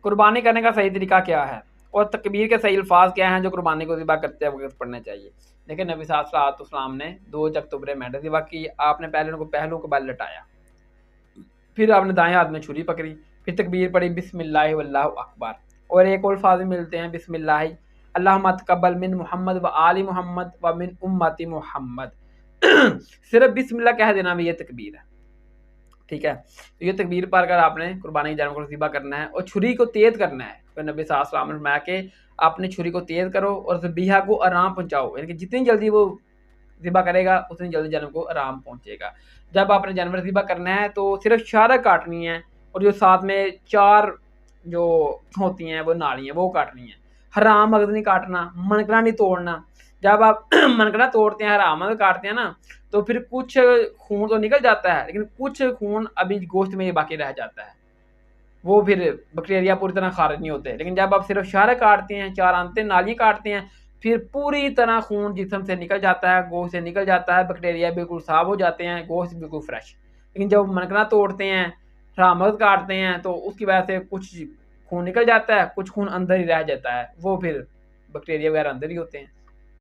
قربانی کرنے کا صحیح طریقہ کیا ہے اور تکبیر کے صحیح الفاظ کیا ہیں جو قربانی کو ذبح کرتے وقت پڑھنے چاہیے؟ دیکھیں نبی صلی اللہ علیہ وسلم نے 2 اکتوبر مینڈا ذبح کی، آپ نے پہلے ان کو پہلو کے بل لٹایا، پھر آپ نے دائیں ہاتھ میں چھری پکڑی، پھر تکبیر پڑھی بسم اللہ واللہ اکبر، اور ایک اور الفاظ ملتے ہیں بسم اللہ اللہم تقبل من محمد و آل محمد و من امتی محمد صرف بسم اللہ کہہ دینا بھی یہ تکبیر ہے، ٹھیک ہے؟ تو یہ تکبیر پڑھ کر آپ نے قربانی کے جانور کو ذبح کرنا ہے اور چھری کو تیز کرنا ہے، تو نبی صلی اللہ علیہ وسلم نے فرمایا کہ آپ نے چھری کو تیز کرو اور ذبیحہ کو آرام پہنچاؤ، یعنی کہ جتنی جلدی وہ ذبح کرے گا اتنی جلدی جانور کو آرام پہنچے گا۔ جب آپ نے جانور ذبح کرنا ہے تو صرف شارہ کاٹنی ہے اور جو ساتھ میں 4 جو ہوتی ہیں وہ نالیاں وہ کاٹنی ہیں، حرام مغز نہیں کاٹنا، منکنا نہیں توڑنا۔ جب آپ منکنا توڑتے ہیں حرام مغز کاٹتے ہیں نا تو پھر کچھ خون تو نکل جاتا ہے لیکن کچھ خون ابھی گوشت میں یہ باقی رہ جاتا ہے، وہ پھر بیکٹیریا پوری طرح خارج نہیں ہوتے۔ لیکن جب آپ صرف شارہ کاٹتے ہیں، 4 آنتیں نالی کاٹتے ہیں، پھر پوری طرح خون جسم سے نکل جاتا ہے، گوشت سے نکل جاتا ہے، بیکٹیریا بالکل صاف ہو جاتے ہیں، گوشت بالکل فریش۔ لیکن جب منکنا توڑتے ہیں، رامت کاٹتے ہیں تو اس کی وجہ سے کچھ خون نکل جاتا ہے، کچھ خون اندر ہی رہ جاتا ہے، وہ پھر بیکٹیریا وغیرہ اندر ہی ہوتے ہیں۔